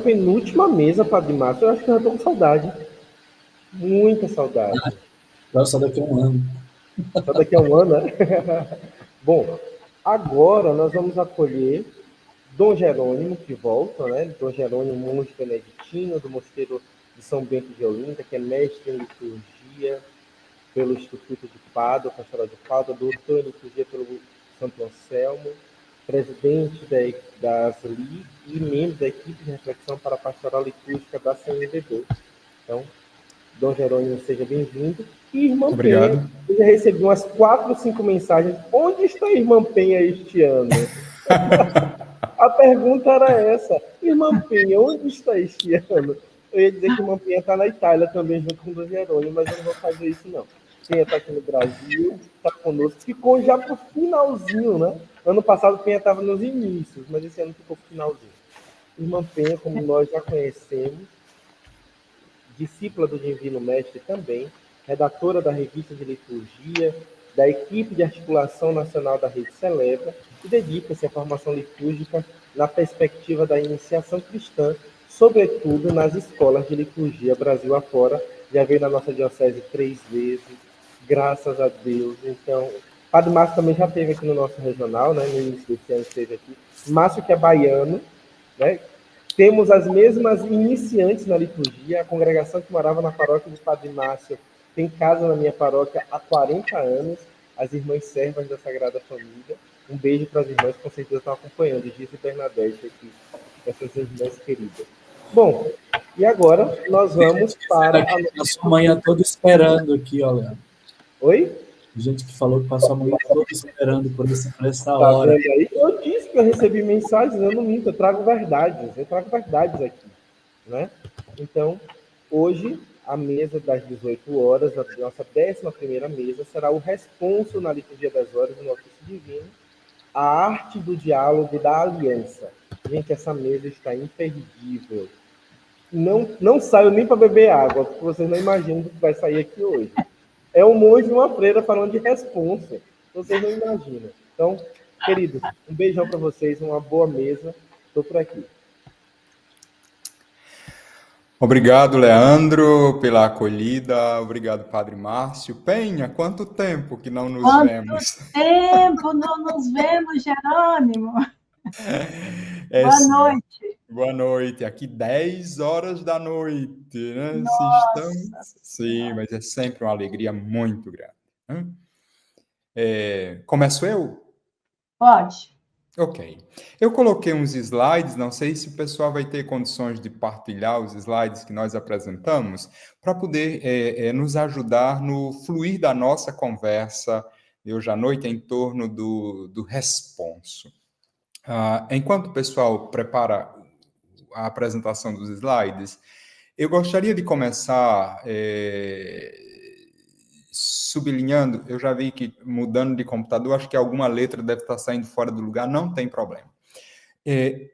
penúltima mesa, Padre Márcio, eu acho que eu já tô com saudade. Muita saudade. Vai só daqui a um ano. Só daqui a um ano, né? Bom, agora nós vamos acolher Dom Jerônimo, que volta, né? Dom Jerônimo, monge beneditino do Mosteiro de São Bento de Olinda, que é mestre em liturgia pelo Instituto de Pádua, Pastoral de Pádua, doutor em liturgia pelo Santo Anselmo, presidente da ASLI e membro da equipe de reflexão para a pastoral litúrgica da CNBB. Então, Dom Jerônimo, seja bem-vindo. E Irmã Penha, Obrigado. eu já recebi umas 4 ou 5 mensagens. Onde está a Irmã Penha este ano? A pergunta era essa. Irmã Penha, onde está este ano? Eu ia dizer que Irmã Penha está na Itália também, junto com o Dom Jerônimo, mas eu não vou fazer isso, não. Penha está aqui no Brasil, está conosco. Ficou já para o finalzinho, né? Ano passado Penha estava nos inícios, mas esse ano ficou para o finalzinho. Irmã Penha, como nós já conhecemos, discípula do Divino Mestre também, redatora da revista de liturgia, da equipe de articulação nacional da Rede Celebra, e dedica-se à formação litúrgica na perspectiva da iniciação cristã, sobretudo nas escolas de liturgia Brasil afora. Já veio na nossa diocese 3 vezes, graças a Deus. Então, Padre Márcio também já esteve aqui no nosso regional, né? No início desse ano esteve aqui. Márcio, que é baiano, né? Temos as mesmas iniciantes na liturgia. A congregação que morava na paróquia do Padre Márcio tem casa na minha paróquia há 40 anos. As irmãs servas da Sagrada Família. Um beijo para as irmãs que com certeza estão acompanhando. Gis e Bernadette aqui, essas irmãs queridas. Bom, e agora nós vamos para a sua manhã toda esperando aqui, ó, Leandro. Oi? Gente que falou que passou a manhã toda esperando por essa Tá hora. vendo aí? Eu disse que eu recebi mensagens, eu não minto, eu trago verdades aqui, né? Então, hoje, a mesa das 18 horas, a nossa 11ª mesa, será o responso na liturgia das horas do nosso divino, a arte do diálogo da aliança. Gente, essa mesa está imperdível. Não saio nem para beber água, porque vocês não imaginam o que vai sair aqui hoje. É um monge e uma freira falando de responsa. Vocês não imaginam. Então, queridos, um beijão para vocês, uma boa mesa. Estou por aqui. Obrigado, Leandro, pela acolhida. Obrigado, Padre Márcio. Penha, quanto tempo que não nos vemos? Quanto tempo não nos vemos, Jerônimo? Boa noite. Boa noite. Aqui 10 horas da noite, né? Nossa. Sim, mas é sempre uma alegria muito grande. Começo eu? Pode. Ok. Eu coloquei uns slides, não sei se o pessoal vai ter condições de partilhar os slides que nós apresentamos, para poder nos ajudar no fluir da nossa conversa de hoje à noite em torno do responso. Enquanto o pessoal prepara a apresentação dos slides, eu gostaria de começar sublinhando, eu já vi que mudando de computador, acho que alguma letra deve estar saindo fora do lugar, não tem problema.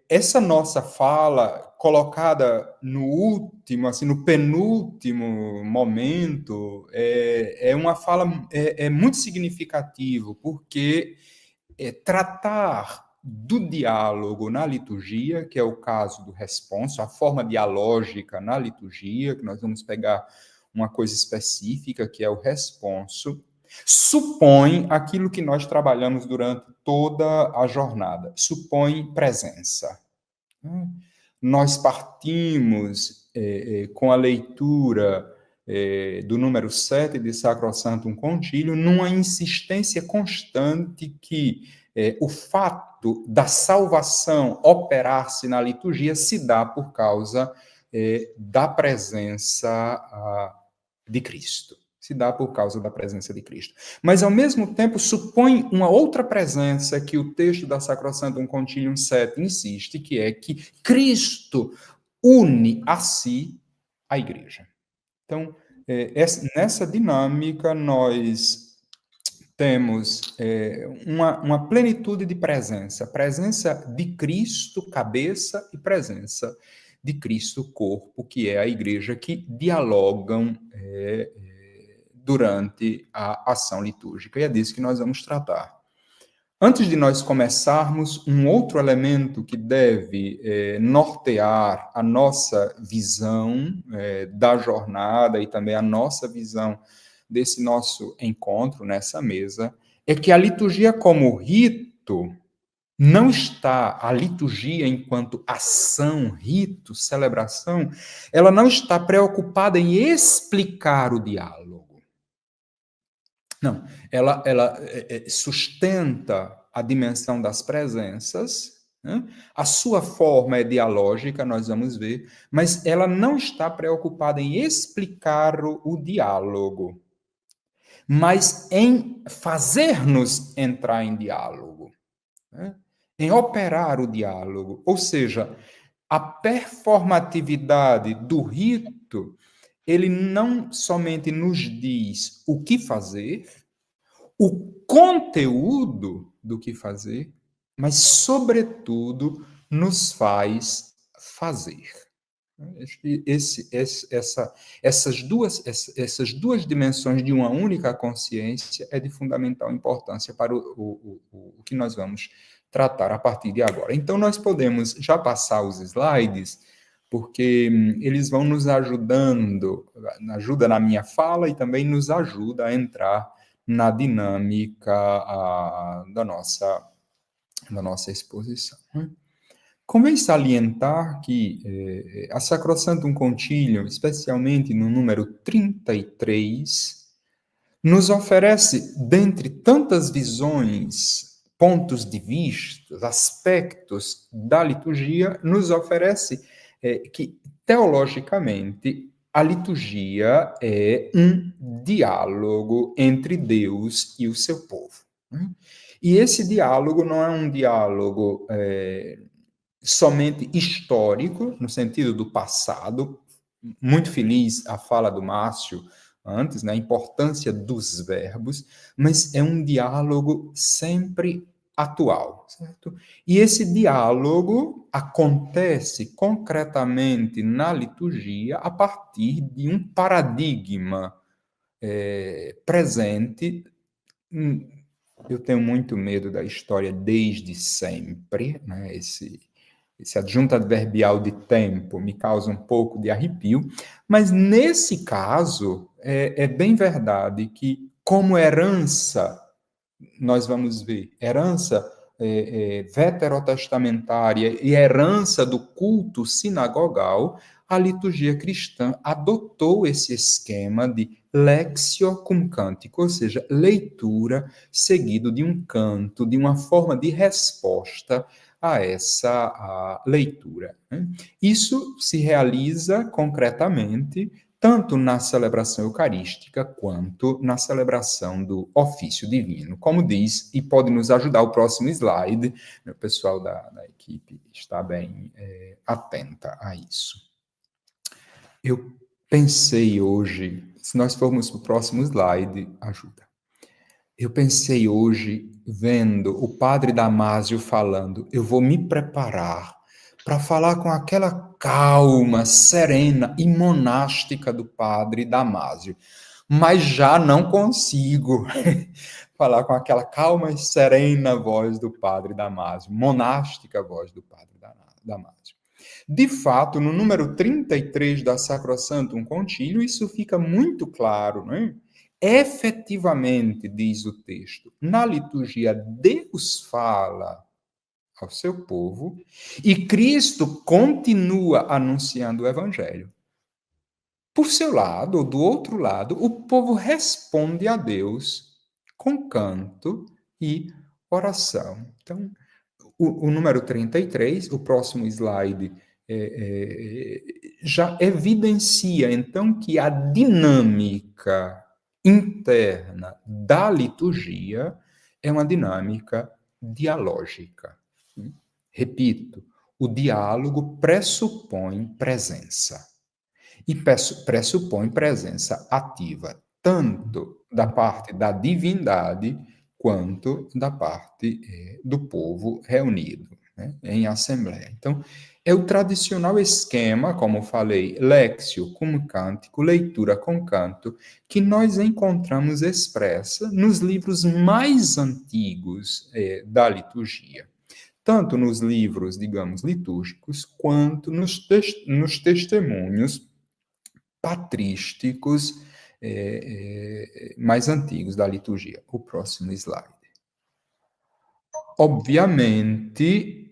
Essa nossa fala, colocada no último, assim, no penúltimo momento, é uma fala muito significativo, porque tratar do diálogo na liturgia, que é o caso do responso, a forma dialógica na liturgia, que nós vamos pegar uma coisa específica, que é o responso, supõe aquilo que nós trabalhamos durante toda a jornada, supõe presença. Nós partimos com a leitura do número 7 de Sacrosanctum Concilium numa insistência constante que o fato da salvação operar-se na liturgia se dá por causa da presença de Cristo. Se dá por causa da presença de Cristo. Mas, ao mesmo tempo, supõe uma outra presença que o texto da Sacrosanctum Concilium 7 insiste, que é que Cristo une a si a Igreja. Então, nessa dinâmica, nós temos uma plenitude de presença. Presença de Cristo, cabeça, e presença de Cristo, corpo, que é a Igreja, que dialogam durante a ação litúrgica. E é disso que nós vamos tratar. Antes de nós começarmos, um outro elemento que deve nortear a nossa visão da jornada e também a nossa visão desse nosso encontro nessa mesa, é que a liturgia como rito não está, a liturgia enquanto ação, rito, celebração, ela não está preocupada em explicar o diálogo. Não, ela sustenta a dimensão das presenças, né? A sua forma é dialógica, nós vamos ver, mas ela não está preocupada em explicar o diálogo, mas em fazer-nos entrar em diálogo, né? Em operar o diálogo. Ou seja, a performatividade do rito, ele não somente nos diz o que fazer, o conteúdo do que fazer, mas, sobretudo, nos faz fazer. Acho que essas duas dimensões de uma única consciência é de fundamental importância para o que nós vamos tratar a partir de agora. Então, nós podemos já passar os slides, porque eles vão nos ajudando, ajuda na minha fala e também nos ajuda a entrar na dinâmica da nossa exposição. Convém salientar que a Sacrosanctum Concilium, especialmente no número 33, nos oferece, dentre tantas visões, pontos de vista, aspectos da liturgia, nos oferece que, teologicamente, a liturgia é um diálogo entre Deus e o seu povo. E esse diálogo não é um diálogo somente histórico, no sentido do passado. Muito feliz a fala do Márcio antes, né, a importância dos verbos, mas é um diálogo sempre atual, certo? E esse diálogo acontece concretamente na liturgia a partir de um paradigma presente. Eu tenho muito medo da história desde sempre, né? Esse adjunto adverbial de tempo me causa um pouco de arrepio, mas nesse caso é bem verdade que, como herança, nós vamos ver, herança veterotestamentária e herança do culto sinagogal, a liturgia cristã adotou esse esquema de lexio cum cantico, ou seja, leitura seguido de um canto, de uma forma de resposta a essa leitura. Isso se realiza concretamente tanto na celebração eucarística quanto na celebração do ofício divino. Como diz, e pode nos ajudar o próximo slide, o pessoal da equipe está bem atenta a isso. Eu pensei hoje, se nós formos para o próximo slide, ajuda. Eu pensei hoje, vendo o padre Damásio falando, eu vou me preparar para falar com aquela calma, serena e monástica do padre Damásio, mas já não consigo falar com aquela calma e serena voz do padre Damásio, monástica voz do padre Damásio. De fato, no número 33 da Sacrosanctum Concilium, isso fica muito claro, não é? Efetivamente, diz o texto, na liturgia Deus fala ao seu povo e Cristo continua anunciando o evangelho. Por seu lado, ou do outro lado, o povo responde a Deus com canto e oração. Então, o número 33, o próximo slide, já evidencia, então, que a dinâmica interna da liturgia é uma dinâmica dialógica. Repito, o diálogo pressupõe presença. E pressupõe presença ativa, tanto da parte da divindade, quanto da parte do povo reunido. né, em assembleia. Então, é o tradicional esquema, como falei, léxio com cântico, leitura com canto, que nós encontramos expressa nos livros mais antigos da liturgia. Tanto nos livros, digamos, litúrgicos, quanto nos testemunhos patrísticos mais antigos da liturgia. O próximo slide. Obviamente,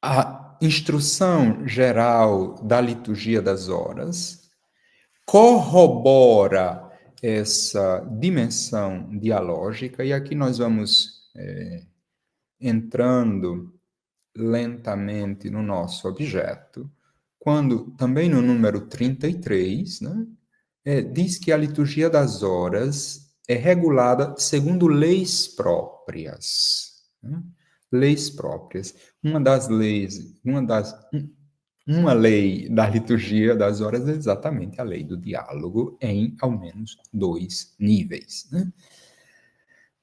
a instrução geral da liturgia das horas corrobora essa dimensão dialógica, e aqui nós vamos entrando lentamente no nosso objeto, quando também no número 33, né, diz que a liturgia das horas é regulada segundo leis próprias. Né? Leis próprias. Uma lei da liturgia das horas é exatamente a lei do diálogo em ao menos 2 níveis. Né?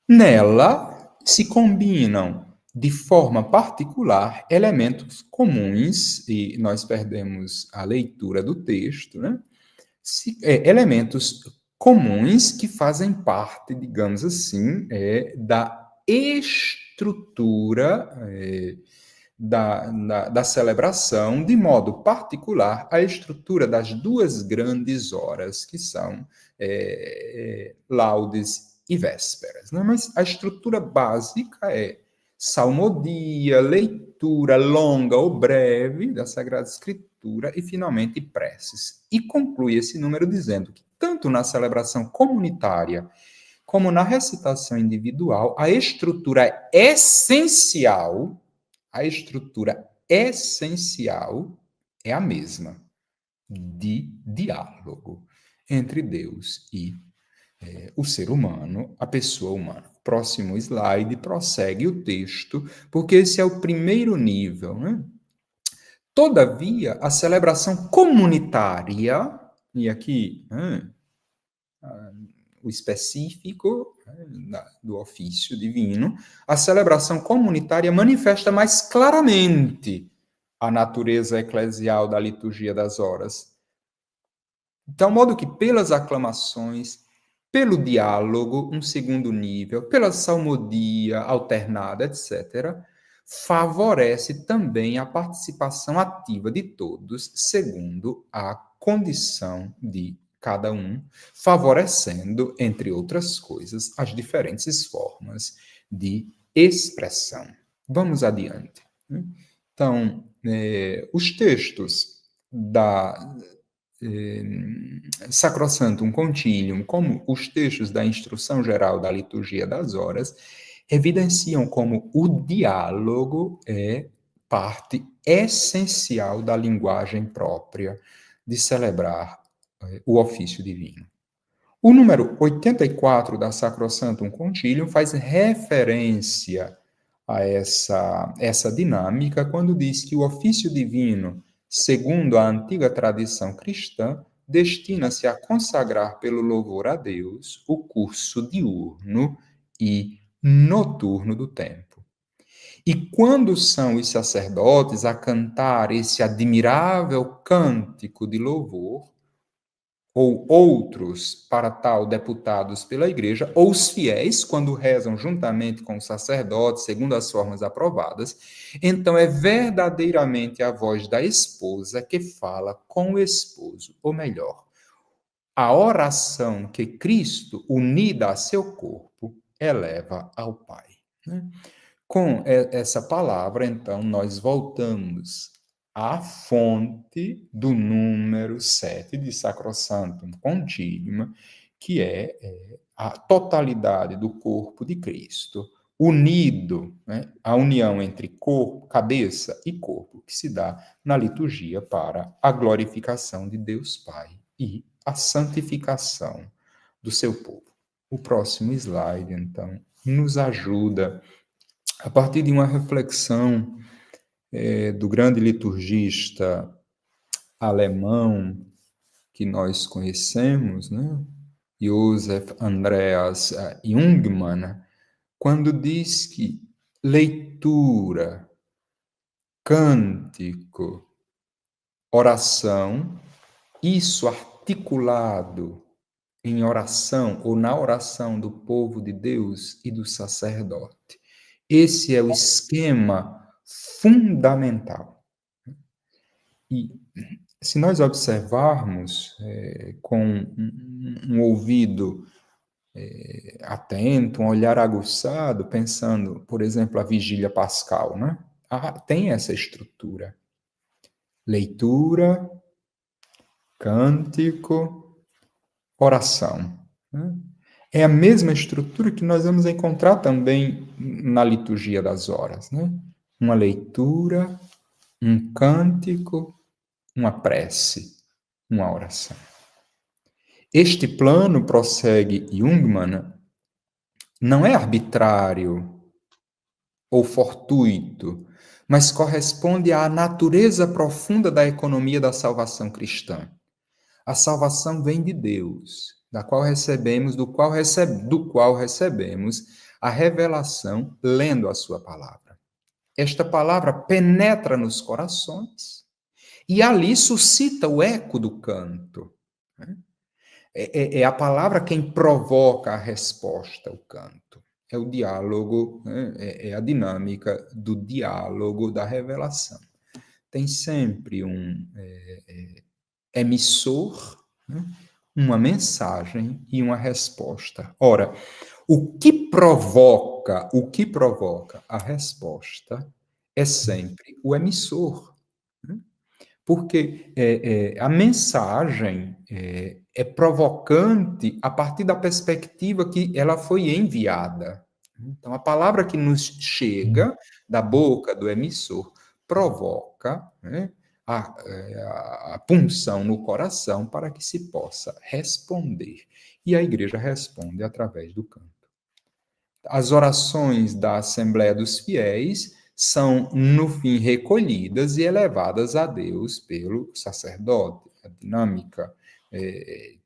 Nela se combinam de forma particular elementos comuns, e nós perdemos a leitura do texto, né? Elementos comuns que fazem parte, digamos assim, da estrutura da celebração, de modo particular, a estrutura das 2 grandes horas, que são laudes e vésperas. Né? Mas a estrutura básica é salmodia, leitura longa ou breve da Sagrada Escritura e, finalmente, preces. E conclui esse número dizendo que, tanto na celebração comunitária como na recitação individual, a estrutura essencial é a mesma, de diálogo entre Deus e o ser humano, a pessoa humana. Próximo slide, prossegue o texto, porque esse é o primeiro nível. Né? Todavia, a celebração comunitária, e aqui o específico do ofício divino, a celebração comunitária manifesta mais claramente a natureza eclesial da liturgia das horas. De tal modo que, pelas aclamações, pelo diálogo, um segundo nível, pela salmodia alternada, etc., favorece também a participação ativa de todos, segundo a condição de cada um, favorecendo, entre outras coisas, as diferentes formas de expressão. Vamos adiante. Então, os textos da Sacrosanctum Concilium, como os textos da Instrução Geral da Liturgia das Horas, evidenciam como o diálogo é parte essencial da linguagem própria de celebrar o ofício divino. O número 84 da Sacrosanctum Concilium faz referência a essa dinâmica quando diz que o ofício divino, segundo a antiga tradição cristã, destina-se a consagrar pelo louvor a Deus o curso diurno e noturno do tempo. E quando são os sacerdotes a cantar esse admirável cântico de louvor, ou outros para tal deputados pela igreja, ou os fiéis, quando rezam juntamente com o sacerdote, segundo as formas aprovadas, então é verdadeiramente a voz da esposa que fala com o esposo, ou melhor, a oração que Cristo, unida a seu corpo, eleva ao Pai. Com essa palavra, então, nós voltamos à fonte do número 7 de Sacrosanctum Concilium, que é a totalidade do corpo de Cristo, unido, né, a união entre corpo, cabeça e corpo, que se dá na liturgia para a glorificação de Deus Pai e a santificação do seu povo. O próximo slide, então, nos ajuda, a partir de uma reflexão do grande liturgista alemão que nós conhecemos, né? Joseph Andreas Jungmann, quando diz que leitura, cântico, oração, isso articulado em oração ou na oração do povo de Deus e do sacerdote. Esse é o esquema fundamental. E se nós observarmos com um ouvido atento, um olhar aguçado, pensando, por exemplo, a vigília pascal, né? Tem essa estrutura. Leitura, cântico, oração. Né? É a mesma estrutura que nós vamos encontrar também na liturgia das horas. Né? Uma leitura, um cântico, uma prece, uma oração. Este plano, prossegue Jungmann, não é arbitrário ou fortuito, mas corresponde à natureza profunda da economia da salvação cristã. A salvação vem de Deus, do qual recebemos a revelação lendo a sua palavra. Esta palavra penetra nos corações e ali suscita o eco do canto. É a palavra quem provoca a resposta, o canto. É o diálogo, é a dinâmica do diálogo da revelação. Tem sempre um emissor, uma mensagem e uma resposta. Ora, o que provoca a resposta é sempre o emissor. Porque a mensagem é provocante a partir da perspectiva que ela foi enviada. Então, a palavra que nos chega da boca do emissor provoca a punção no coração para que se possa responder. E a igreja responde através do canto. As orações da Assembleia dos Fiéis são, no fim, recolhidas e elevadas a Deus pelo sacerdote. A dinâmica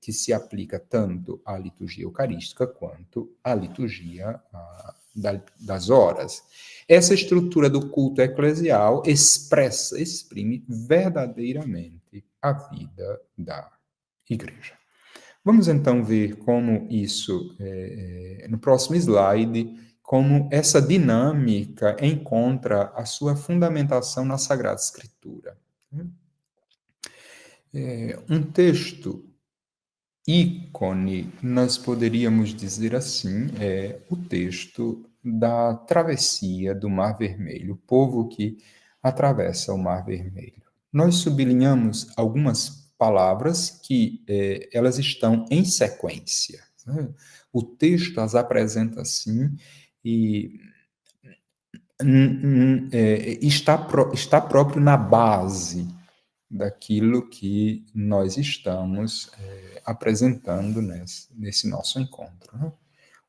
que se aplica tanto à liturgia eucarística quanto à liturgia das horas. Essa estrutura do culto eclesial exprime verdadeiramente a vida da igreja. Vamos então ver como isso, no próximo slide, como essa dinâmica encontra a sua fundamentação na Sagrada Escritura. Um texto ícone, nós poderíamos dizer assim, é o texto da travessia do Mar Vermelho, o povo que atravessa o Mar Vermelho. Nós sublinhamos algumas palavras que elas estão em sequência. Né? O texto as apresenta assim e está próprio na base daquilo que nós estamos apresentando nesse nosso encontro. Né?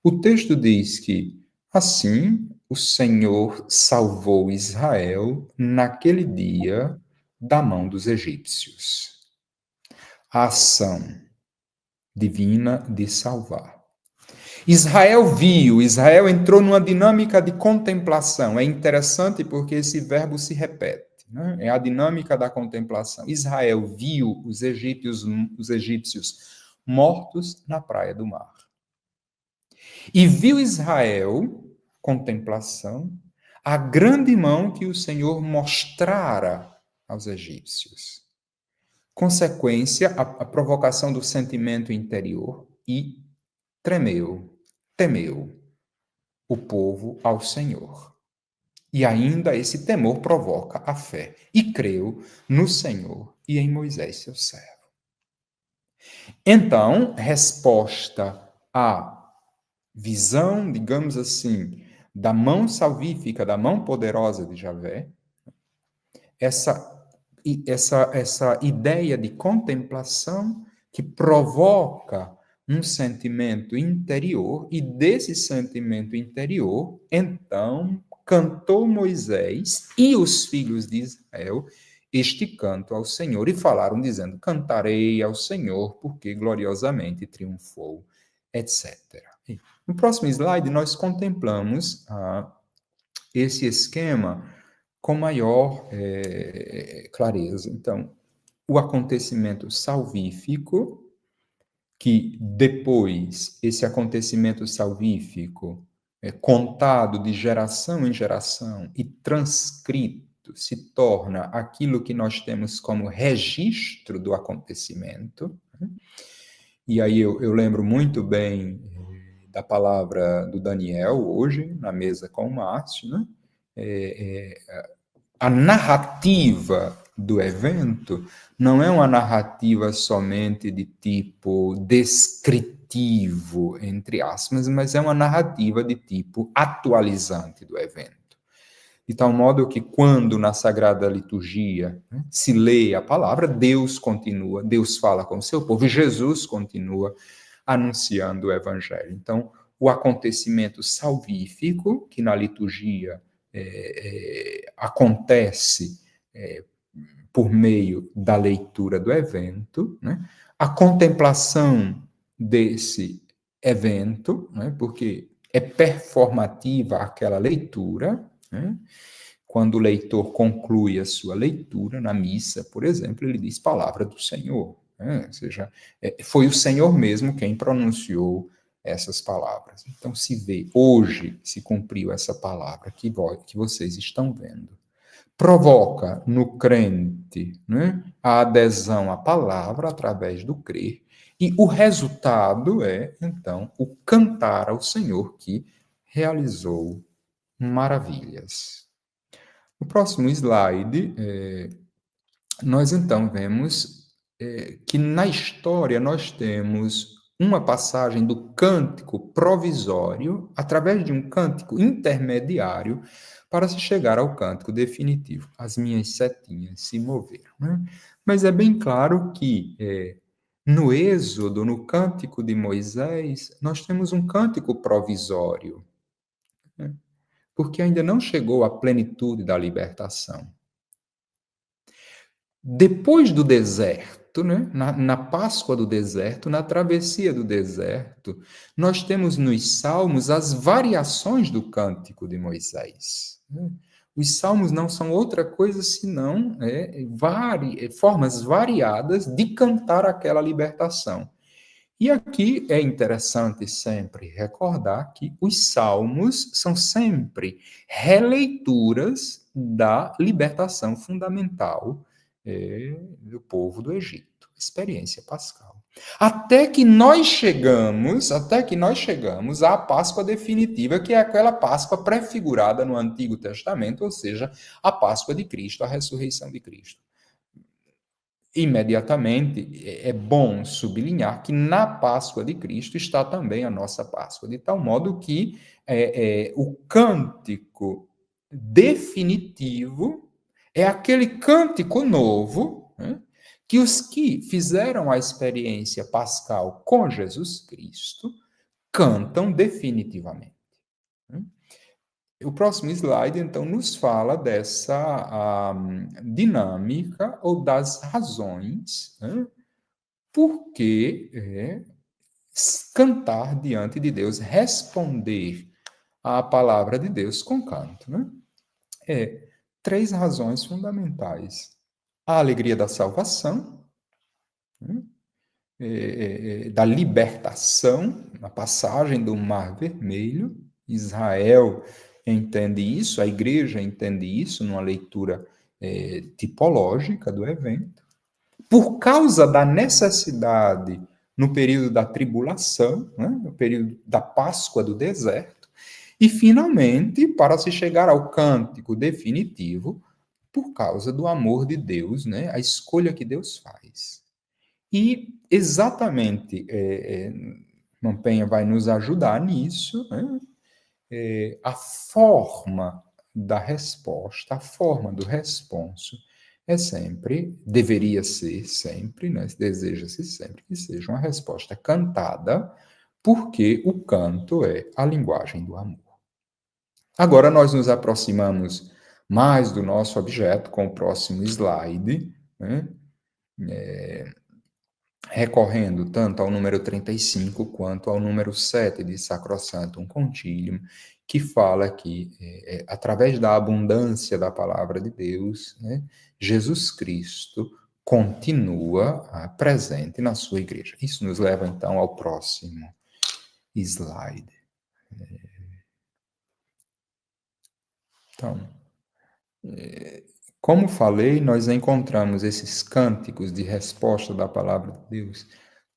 O texto diz que, assim, o Senhor salvou Israel naquele dia da mão dos egípcios. A ação divina de salvar. Israel entrou numa dinâmica de contemplação. É interessante porque esse verbo se repete. Né? É a dinâmica da contemplação. Israel viu os egípcios mortos na praia do mar. E viu Israel, contemplação, a grande mão que o Senhor mostrara aos egípcios. Consequência, a provocação do sentimento interior e temeu o povo ao Senhor. E ainda esse temor provoca a fé. E creu no Senhor e em Moisés, seu servo. Então, resposta à visão, digamos assim, da mão salvífica, da mão poderosa de Javé, essa ideia de contemplação que provoca um sentimento interior, e desse sentimento interior, então, cantou Moisés e os filhos de Israel este canto ao Senhor, e falaram dizendo, cantarei ao Senhor, porque gloriosamente triunfou, etc. No próximo slide, nós contemplamos esse esquema com maior clareza. Então, o acontecimento salvífico, que depois esse acontecimento salvífico é contado de geração em geração e transcrito se torna aquilo que nós temos como registro do acontecimento. E aí eu lembro muito bem da palavra do Daniel hoje, na mesa com o Márcio, né? A narrativa do evento não é uma narrativa somente de tipo descritivo, entre aspas, mas é uma narrativa de tipo atualizante do evento. De tal modo que quando na Sagrada Liturgia, né, se lê a palavra, Deus continua, Deus fala com o seu povo, e Jesus continua anunciando o Evangelho. Então, o acontecimento salvífico, que na liturgia acontece por meio da leitura do evento, né? A contemplação desse evento, né? Porque é performativa aquela leitura, né? Quando o leitor conclui a sua leitura na missa, por exemplo, ele diz palavra do Senhor, né? Ou seja, foi o Senhor mesmo quem pronunciou essas palavras. Então, se vê, hoje se cumpriu essa palavra que vocês estão vendo. Provoca no crente, né, a adesão à palavra através do crer, e o resultado é, então, o cantar ao Senhor que realizou maravilhas. No próximo slide, nós então vemos que na história nós temos uma passagem do cântico provisório através de um cântico intermediário para se chegar ao cântico definitivo. As minhas setinhas se moveram. Né? Mas é bem claro que no Êxodo, no cântico de Moisés, nós temos um cântico provisório, né? Porque ainda não chegou à plenitude da libertação. Depois do deserto, né, na Páscoa do deserto, na travessia do deserto, nós temos nos Salmos as variações do cântico de Moisés. Os Salmos não são outra coisa senão formas variadas de cantar aquela libertação. E aqui é interessante sempre recordar que os Salmos são sempre releituras da libertação fundamental do povo do Egito, experiência pascal. Até que nós chegamos à Páscoa definitiva, que é aquela Páscoa prefigurada no Antigo Testamento, ou seja, a Páscoa de Cristo, a ressurreição de Cristo. Imediatamente, é bom sublinhar que na Páscoa de Cristo está também a nossa Páscoa, de tal modo que o cântico definitivo é aquele cântico novo, né, que os que fizeram a experiência pascal com Jesus Cristo cantam definitivamente. O próximo slide, então, nos fala dessa dinâmica ou das razões, né, por que cantar diante de Deus, responder à palavra de Deus com canto. Né? 3 razões fundamentais. A alegria da salvação, né, da libertação, na passagem do Mar Vermelho. Israel entende isso, a igreja entende isso numa leitura tipológica do evento. Por causa da necessidade no período da tribulação, né, no período da Páscoa do deserto, e finalmente, para se chegar ao cântico definitivo, por causa do amor de Deus, né, a escolha que Deus faz. E exatamente, Mampenha vai nos ajudar nisso, né? A forma da resposta, a forma do responso deveria ser sempre, né? Deseja-se sempre que seja uma resposta cantada, porque o canto é a linguagem do amor. Agora nós nos aproximamos mais do nosso objeto com o próximo slide, né? recorrendo tanto ao número 35 quanto ao número 7 de Sacrosanctum Concilium, que fala que, através da abundância da palavra de Deus, né, Jesus Cristo continua presente na sua igreja. Isso nos leva, então, ao próximo slide. Então, como falei, nós encontramos esses cânticos de resposta da palavra de Deus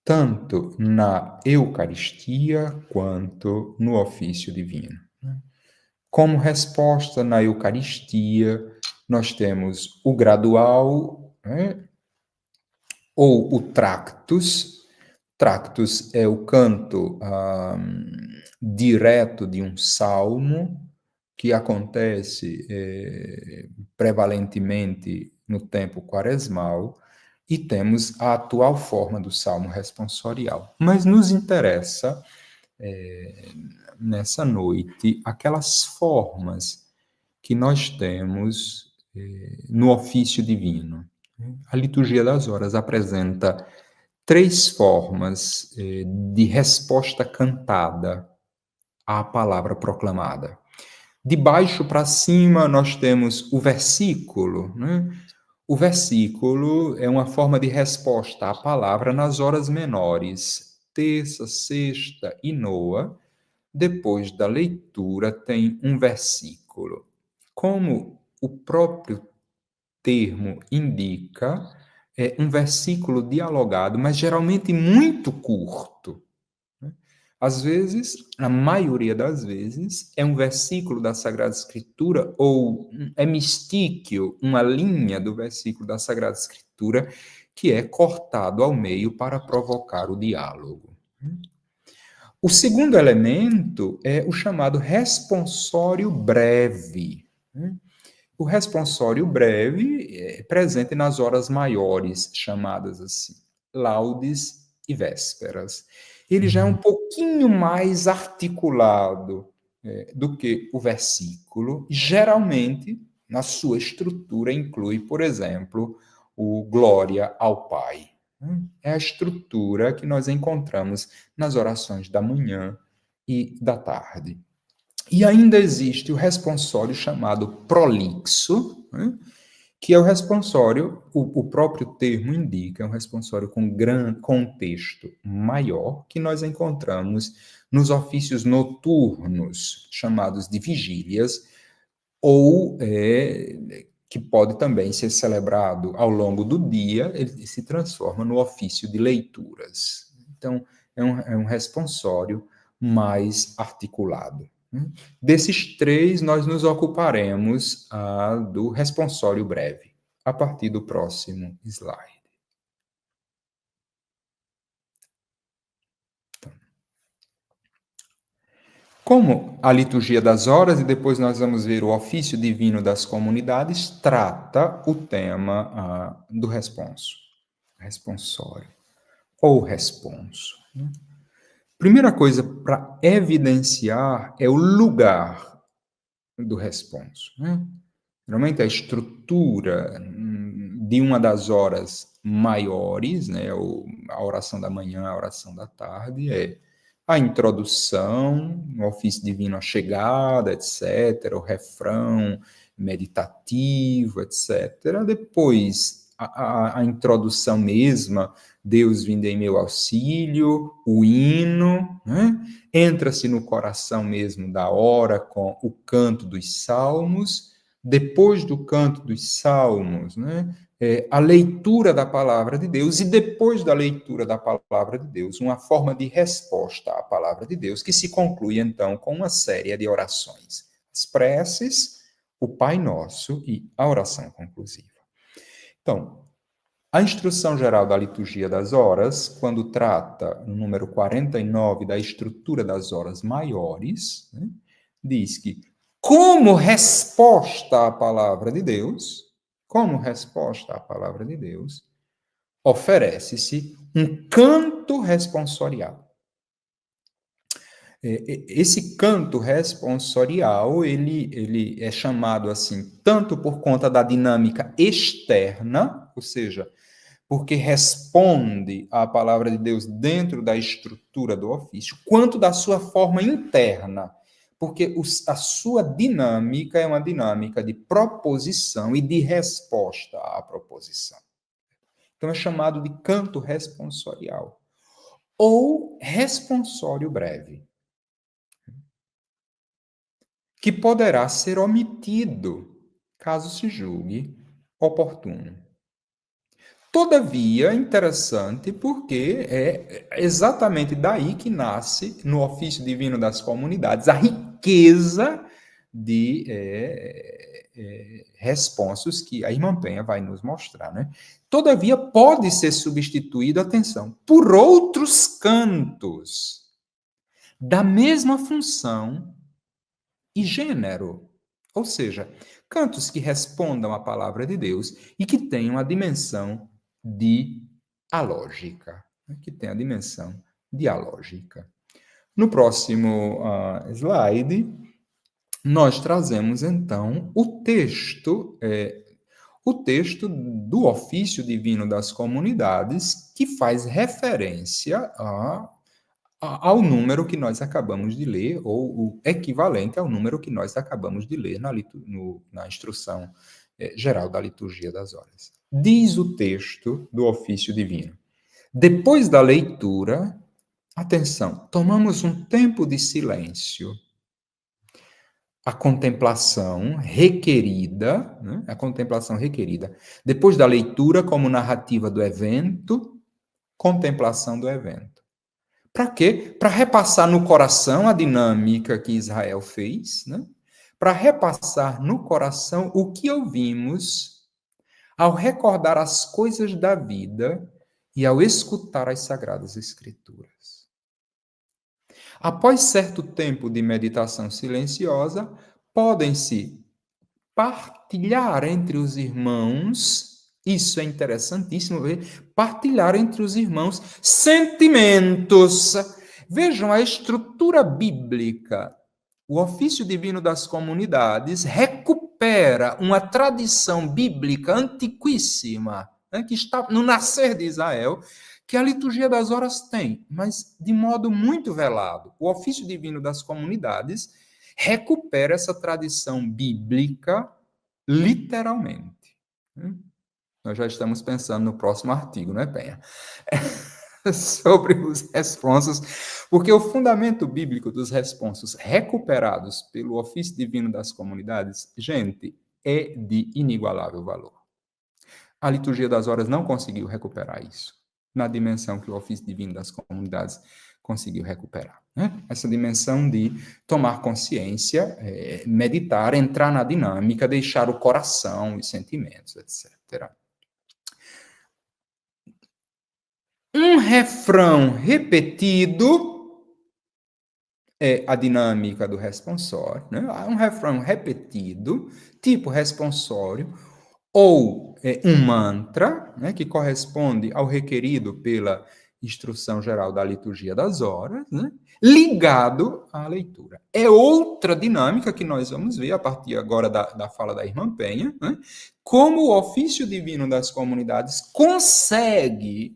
tanto na Eucaristia quanto no ofício divino. Como resposta na Eucaristia, nós temos o gradual, né, ou o Tractus. Tractus é o canto direto de um salmo, que acontece prevalentemente no tempo quaresmal, e temos a atual forma do salmo responsorial. Mas nos interessa, nessa noite, aquelas formas que nós temos no ofício divino. A liturgia das horas apresenta 3 formas de resposta cantada à palavra proclamada. De baixo para cima, nós temos o versículo, né? O versículo é uma forma de resposta à palavra nas horas menores, terça, sexta e noa. Depois da leitura, tem um versículo. Como o próprio termo indica, é um versículo dialogado, mas geralmente muito curto. Às vezes, a maioria das vezes, é um versículo da Sagrada Escritura ou é mistíquio, uma linha do versículo da Sagrada Escritura que é cortado ao meio para provocar o diálogo. O segundo elemento é o chamado responsório breve. O responsório breve é presente nas horas maiores, chamadas assim, laudes e vésperas. Ele já é um pouquinho mais articulado do que o versículo. Geralmente, na sua estrutura, inclui, por exemplo, o Glória ao Pai. É a estrutura que nós encontramos nas orações da manhã e da tarde. E ainda existe o responsório chamado prolixo, que é o responsório, o próprio termo indica, é um responsório com contexto maior, que nós encontramos nos ofícios noturnos, chamados de vigílias, ou que pode também ser celebrado ao longo do dia, ele se transforma no ofício de leituras. Então, é um responsório mais articulado. Desses 3, nós nos ocuparemos do responsório breve, a partir do próximo slide. Como a liturgia das horas, e depois nós vamos ver o ofício divino das comunidades, trata o tema do responsório, ou responso. Primeira coisa para evidenciar é o lugar do responso. Geralmente a estrutura de uma das horas maiores, a oração da manhã, a oração da tarde, é a introdução, o ofício divino, a chegada, etc., o refrão meditativo, etc. Depois, a introdução mesma, Deus vindo em meu auxílio, o hino, entra-se no coração mesmo da hora com o canto dos salmos. Depois do canto dos salmos, a leitura da palavra de Deus, e depois da leitura da palavra de Deus, uma forma de resposta à palavra de Deus, que se conclui, então, com uma série de orações. As preces, o Pai Nosso e a oração conclusiva. Então, a instrução geral da liturgia das horas, quando trata no número 49 da estrutura das horas maiores, diz que, como resposta à palavra de Deus, oferece-se um canto responsorial. Esse canto responsorial, ele é chamado assim, tanto por conta da dinâmica externa, ou seja, porque responde à palavra de Deus dentro da estrutura do ofício, quanto da sua forma interna, porque a sua dinâmica é uma dinâmica de proposição e de resposta à proposição. Então é chamado de canto responsorial, ou responsório breve, que poderá ser omitido, caso se julgue oportuno. Todavia, interessante, porque é exatamente daí que nasce, no ofício divino das comunidades, a riqueza de respostas que a irmã Penha vai nos mostrar, né? Todavia, pode ser substituído, atenção, por outros cantos da mesma função e gênero. Ou seja, cantos que respondam à palavra de Deus e que tenham a dimensão dialógica, que tem a dimensão dialógica. No próximo slide, nós trazemos, então, o texto do ofício divino das comunidades, que faz referência ao número que nós acabamos de ler, ou o equivalente ao número que nós acabamos de ler na instrução geral da liturgia das horas. Diz o texto do ofício divino. Depois da leitura, atenção, tomamos um tempo de silêncio. A contemplação requerida, né? A contemplação requerida. Depois da leitura, como narrativa do evento, contemplação do evento. Para quê? Para repassar no coração a dinâmica que Israel fez, né? Para repassar no coração o que ouvimos ao recordar as coisas da vida e ao escutar as Sagradas Escrituras. Após certo tempo de meditação silenciosa, podem-se partilhar entre os irmãos, isso é interessantíssimo ver, partilhar entre os irmãos sentimentos. Vejam a estrutura bíblica. O ofício divino das comunidades recupera uma tradição bíblica antiquíssima, né, que está no nascer de Israel, que a liturgia das horas tem, mas de modo muito velado. O ofício divino das comunidades recupera essa tradição bíblica literalmente. Nós já estamos pensando no próximo artigo, não é, Penha? Sobre os responsos, porque o fundamento bíblico dos responsos recuperados pelo ofício divino das comunidades, gente, é de inigualável valor. A liturgia das horas não conseguiu recuperar isso na dimensão que o ofício divino das comunidades conseguiu recuperar, né? Essa dimensão de tomar consciência, meditar, entrar na dinâmica, deixar o coração, os sentimentos, etc. Um refrão repetido é a dinâmica do responsório, né? Um refrão repetido, tipo responsório, ou um mantra, né, que corresponde ao requerido pela instrução geral da liturgia das horas, né, ligado à leitura. É outra dinâmica que nós vamos ver a partir agora da fala da irmã Penha, né, como o ofício divino das comunidades consegue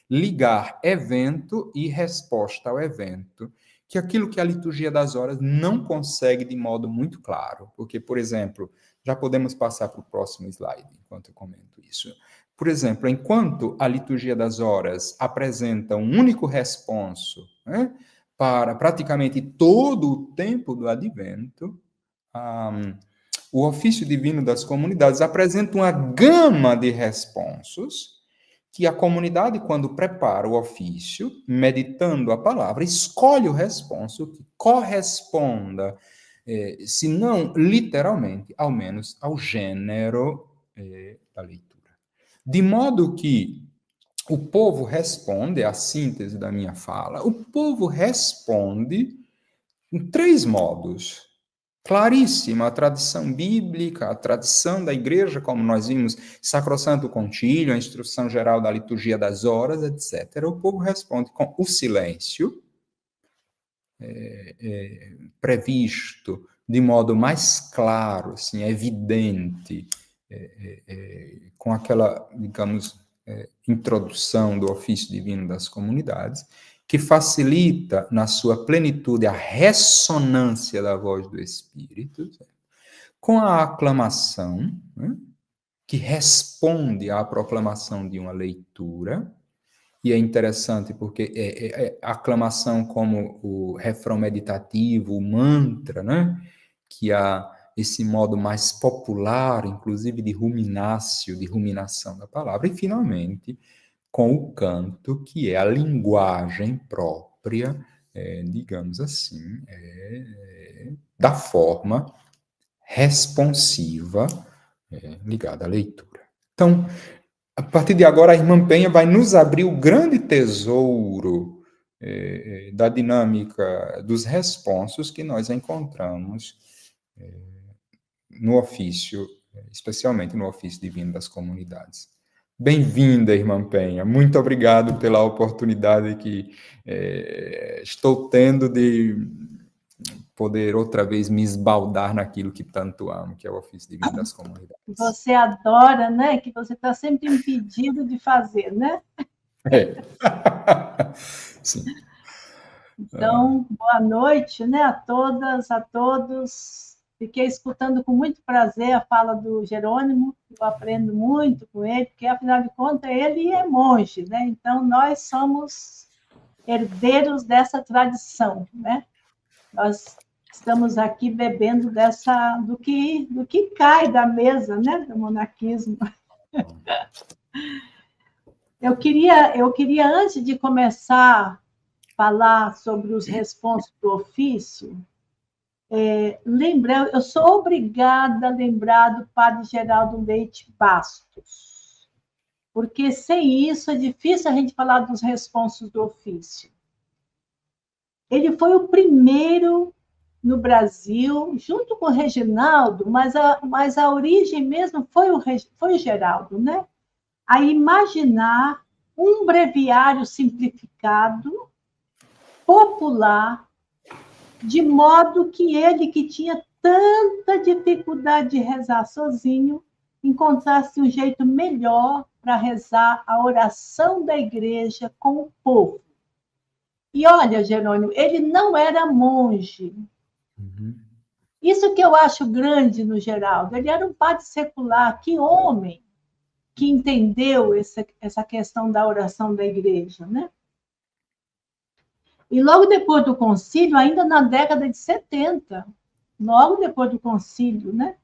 ligar evento e resposta ao evento, que é aquilo que a liturgia das horas não consegue de modo muito claro, porque, por exemplo, já podemos passar para o próximo slide, enquanto eu comento isso. Por exemplo, enquanto a liturgia das horas apresenta um único responso, né, para praticamente todo o tempo do advento, o ofício divino das comunidades apresenta uma gama de responsos que a comunidade, quando prepara o ofício, meditando a palavra, escolhe o responso que corresponda, se não literalmente, ao menos ao gênero da leitura. De modo que o povo responde, é a síntese da minha fala, o povo responde em 3 modos. Claríssima a tradição bíblica, a tradição da igreja, como nós vimos, Sacrosanto Concílio, a instrução geral da liturgia das horas, etc. O povo responde com o silêncio, previsto de modo mais claro, assim, evidente, com aquela, digamos, introdução do ofício divino das comunidades, que facilita, na sua plenitude, a ressonância da voz do Espírito, com a aclamação, né, que responde à proclamação de uma leitura, e é interessante porque a aclamação como o refrão meditativo, o mantra, né, que há esse modo mais popular, inclusive de ruminácio, de ruminação da palavra, e finalmente com o canto, que é a linguagem própria, digamos assim, da forma responsiva ligada à leitura. Então, a partir de agora, a irmã Penha vai nos abrir o grande tesouro da dinâmica dos responsos que nós encontramos no ofício, especialmente no ofício divino das comunidades. Bem-vinda, irmã Penha. Muito obrigado pela oportunidade que estou tendo de poder outra vez me esbaldar naquilo que tanto amo, que é o ofício divino das comunidades. Você adora, né? Que você está sempre impedido de fazer, né? Sim. Então, boa noite, né? A todas, a todos. Fiquei escutando com muito prazer a fala do Jerônimo. Eu aprendo muito com ele, porque, afinal de contas, ele é monge, né? Então, nós somos herdeiros dessa tradição, né? Nós estamos aqui bebendo do que cai da mesa, né? Do monarquismo. Eu queria, antes de começar a falar sobre os responsos do ofício, lembrar, eu sou obrigada a lembrar do padre Geraldo Leite Bastos, porque sem isso é difícil a gente falar dos responsos do ofício. Ele foi o primeiro no Brasil, junto com o Reginaldo, mas a origem mesmo foi o Geraldo, né? A imaginar um breviário simplificado, popular, de modo que ele, que tinha tanta dificuldade de rezar sozinho, encontrasse um jeito melhor para rezar a oração da igreja com o povo. E olha, Jerônimo, ele não era monge. Isso que eu acho grande no Geraldo. Ele era um padre secular, que homem que entendeu essa questão da oração da igreja, né? E logo depois do concílio, ainda na década de 70, logo depois do concílio, né,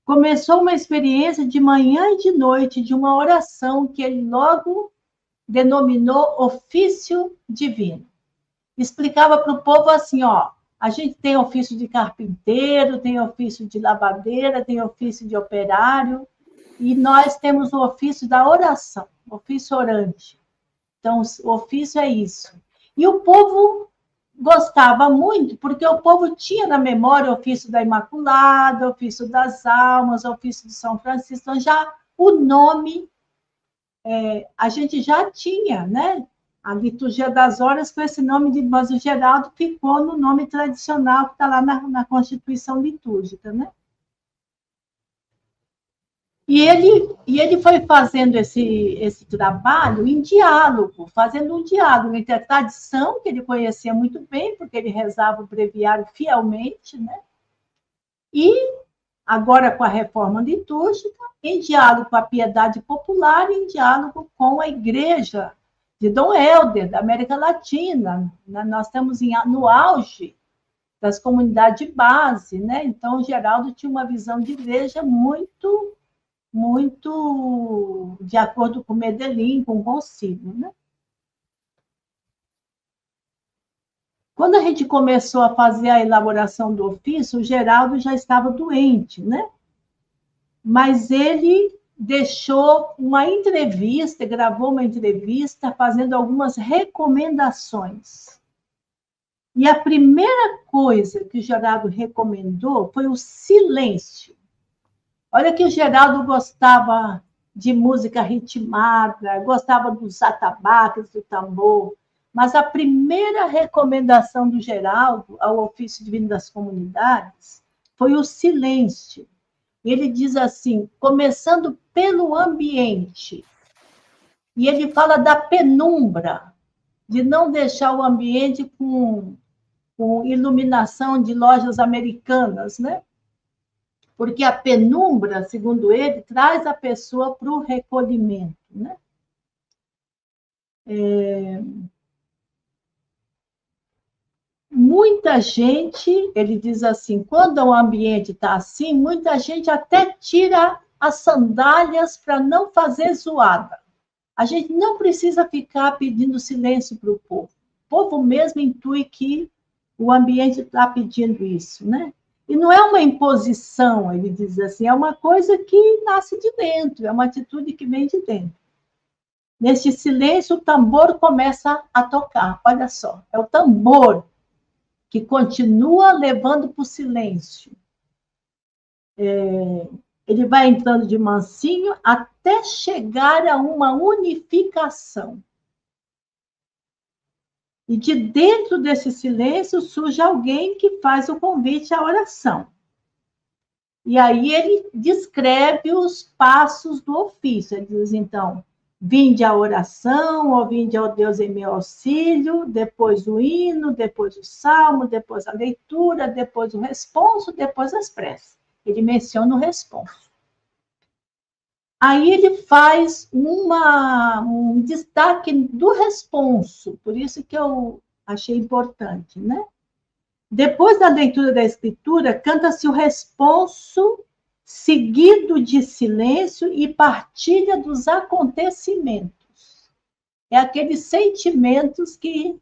começou uma experiência de manhã e de noite de uma oração que ele logo denominou ofício divino. Explicava para o povo assim, ó, a gente tem ofício de carpinteiro, tem ofício de lavadeira, tem ofício de operário, e nós temos o ofício da oração, ofício orante. Então, o ofício é isso. E o povo gostava muito, porque o povo tinha na memória o ofício da Imaculada, o ofício das Almas, o ofício de São Francisco. Então, já o nome, a gente já tinha, né? A liturgia das horas com esse nome de mas o Geraldo ficou no nome tradicional que está lá na Constituição Litúrgica, né? E ele foi fazendo esse trabalho em diálogo, fazendo um diálogo entre a tradição, que ele conhecia muito bem, porque ele rezava o breviário fielmente, né? E, agora com a reforma litúrgica, em diálogo com a piedade popular, em diálogo com a igreja de Dom Helder, da América Latina. Nós estamos no auge das comunidades de base, né? Então, o Geraldo tinha uma visão de igreja muito de acordo com Medellín, com o concílio, né? Quando a gente começou a fazer a elaboração do ofício, o Geraldo já estava doente, né? Mas ele deixou uma entrevista, gravou uma entrevista fazendo algumas recomendações. E a primeira coisa que o Geraldo recomendou foi o silêncio. Olha que o Geraldo gostava de música ritmada, gostava dos atabaques, do tambor, mas a primeira recomendação do Geraldo ao ofício divino das comunidades foi o silêncio, Ele diz assim, começando pelo ambiente. E ele fala da penumbra, de não deixar o ambiente com iluminação de lojas americanas, né? Porque a penumbra, segundo ele, traz a pessoa para o recolhimento, né? Muita gente, ele diz assim, quando o ambiente está assim, muita gente até tira as sandálias para não fazer zoada. A gente não precisa ficar pedindo silêncio para o povo. O povo mesmo intui que o ambiente está pedindo isso, né? E não é uma imposição, ele diz assim, é uma coisa que nasce de dentro, é uma atitude que vem de dentro. Neste silêncio, o tambor começa a tocar. Olha só, é o tambor que continua levando para o silêncio. Ele vai entrando de mansinho até chegar a uma unificação. E de dentro desse silêncio surge alguém que faz o convite à oração. E aí ele descreve os passos do ofício. Ele diz, então, vinde a oração, ou vinde ao Deus em meu auxílio, depois o hino, depois o salmo, depois a leitura, depois o responso, depois as preces. Ele menciona o responso. Aí ele faz um destaque do responso, por isso que eu achei importante, né? Depois da leitura da escritura, canta-se o responso, seguido de silêncio e partilha dos acontecimentos. É aqueles sentimentos que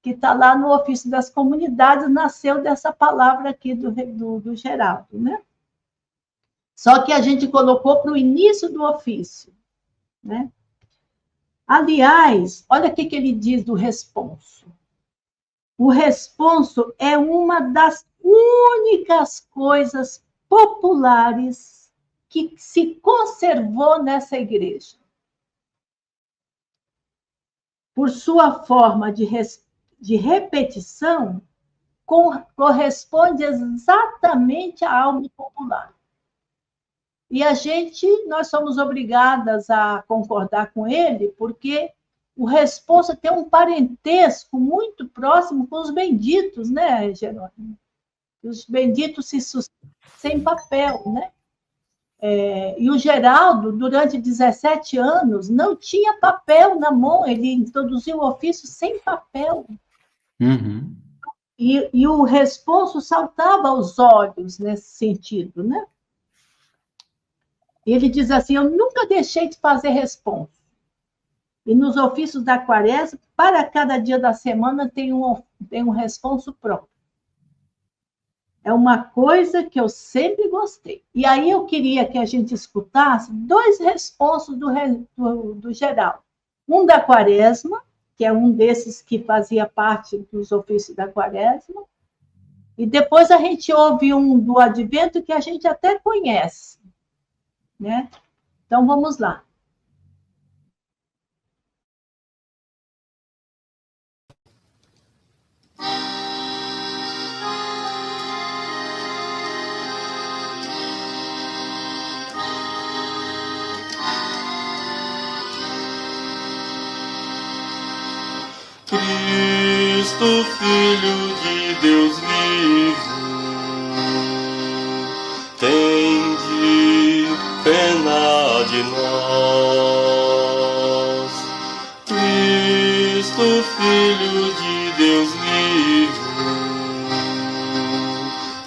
está lá no ofício das comunidades, nasceu dessa palavra aqui do Geraldo, né? Só que a gente colocou para o início do ofício, né? Aliás, olha o que ele diz do responso. O responso é uma das únicas coisas populares que se conservou nessa igreja. Por sua forma de repetição, corresponde exatamente à alma popular. E nós somos obrigadas a concordar com ele, porque o responso tem um parentesco muito próximo com os benditos, né, Jerônimo? Os benditos se sustentam sem papel, né? E o Geraldo, durante 17 anos, não tinha papel na mão, ele introduziu o ofício sem papel. Uhum. E o responso saltava aos olhos nesse sentido, né? Ele diz assim, eu nunca deixei de fazer responso. E nos ofícios da quaresma, para cada dia da semana, tem um responso próprio. É uma coisa que eu sempre gostei. E aí eu queria que a gente escutasse 2 responsos do Geraldo. Um da quaresma, que é um desses que fazia parte dos ofícios da quaresma, e depois a gente ouve um do advento que a gente até conhece, né? Então, vamos lá. Cristo, Filho de Deus vivo, tende pena de nós. Cristo, Filho de Deus vivo,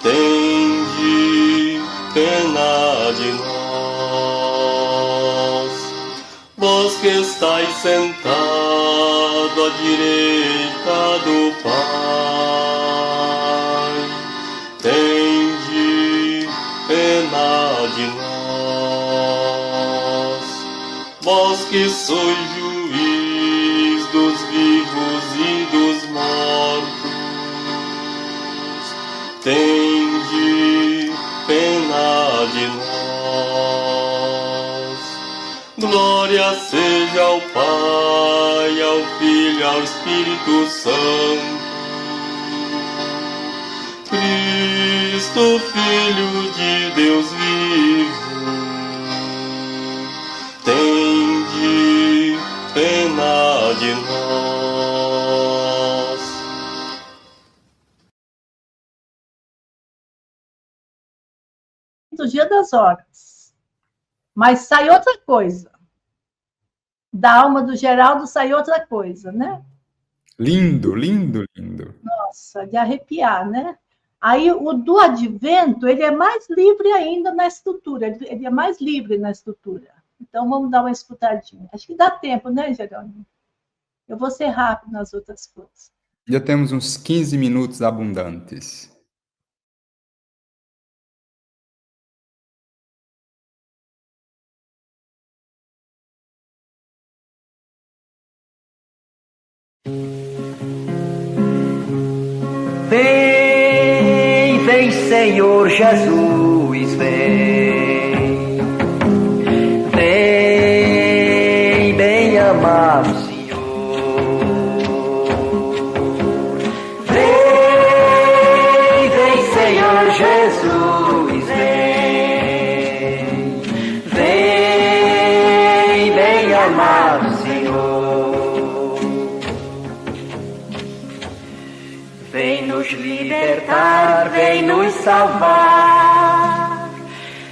tende pena de nós. Vós que estáis sentado à direita do Pai, tende pena de nós. Vós que sois juiz dos vivos e dos mortos, tende pena de nós. Glória seja ao Pai, ao Filho e ao Espírito Santo. Cristo, Cristo, Filho de Deus vivo, tende pena de nós. Liturgia das horas. Mas sai outra coisa. Da alma do Geraldo sai outra coisa, né? Lindo, lindo, lindo. Nossa, de arrepiar, né? Aí o do Advento, ele é mais livre ainda na estrutura, ele é mais livre na estrutura. Então vamos dar uma escutadinha. Acho que dá tempo, né, Jerônimo? Eu vou ser rápido nas outras coisas. Já temos uns 15 minutos abundantes. Vem, vem, Senhor Jesus, vem. Vem, bem amado Senhor. Vem, vem, Senhor Jesus, vem. Vem, bem amado Senhor. Vem nos libertar, vem nos salvar.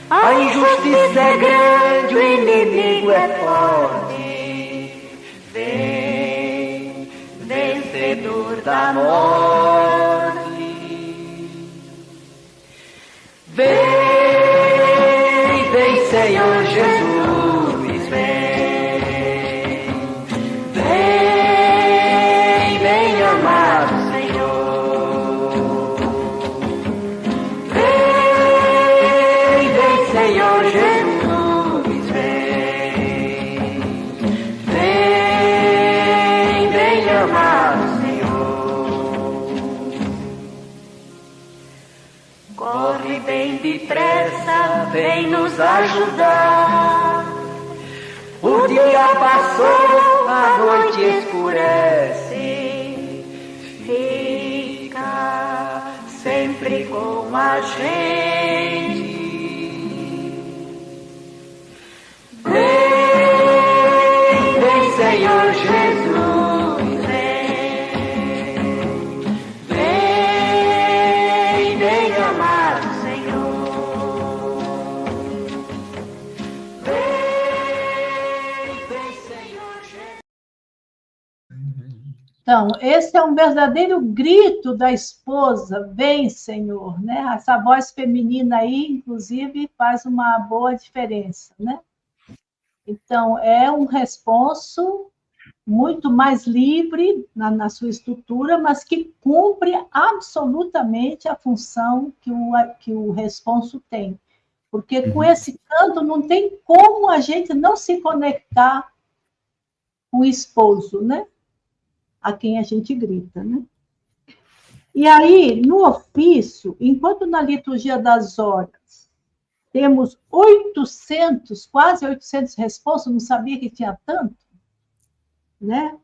A injustiça é grande, o inimigo é forte. Vem, vencedor da morte. Vem, vem, Senhor Jesus, vem. Vem, vem, amado Senhor Jesus, vem, vem, vem, amado Senhor. Corre bem depressa, vem nos ajudar. O dia passou, a noite escurece. Fica sempre com a gente. Senhor Jesus, vem, vem, vem, amado Senhor. Vem, vem, Senhor Jesus. Então, esse é um verdadeiro grito da esposa, vem, Senhor, né? Essa voz feminina aí, inclusive, faz uma boa diferença, né? Então, é um responso muito mais livre na sua estrutura, mas que cumpre absolutamente a função que o responso tem. Porque com esse canto não tem como a gente não se conectar com o esposo, né? A quem a gente grita, né? E aí, no ofício, enquanto na liturgia das horas, temos 800, quase 800 respostas, não sabia que tinha tanto, né?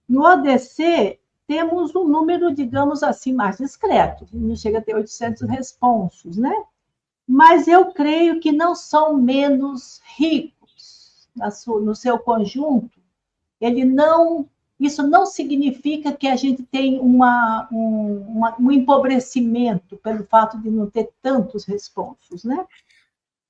No ODC, temos um número, digamos assim, mais discreto, não chega a ter 800 responsos, né? Mas eu creio que não são menos ricos no seu conjunto. Isso não significa que a gente tem um empobrecimento pelo fato de não ter tantos responsos, né?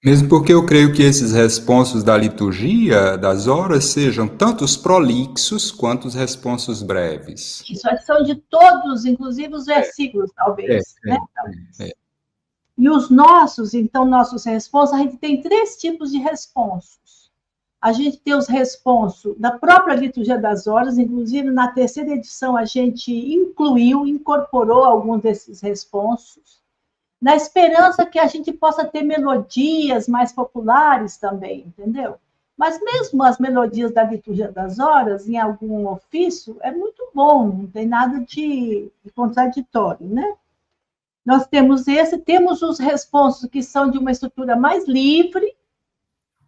Mesmo porque eu creio que esses responsos da liturgia das horas sejam tanto os prolixos quanto os responsos breves. Isso, são de todos, inclusive os versículos, talvez. Né? E os nossos responsos, a gente tem 3 tipos de responsos. A gente tem os responsos da própria liturgia das horas, inclusive na 3ª edição a gente incorporou alguns desses responsos, na esperança que a gente possa ter melodias mais populares também, entendeu? Mas mesmo as melodias da liturgia das horas, em algum ofício, é muito bom, não tem nada de contraditório, né? Nós temos temos os responsos que são de uma estrutura mais livre,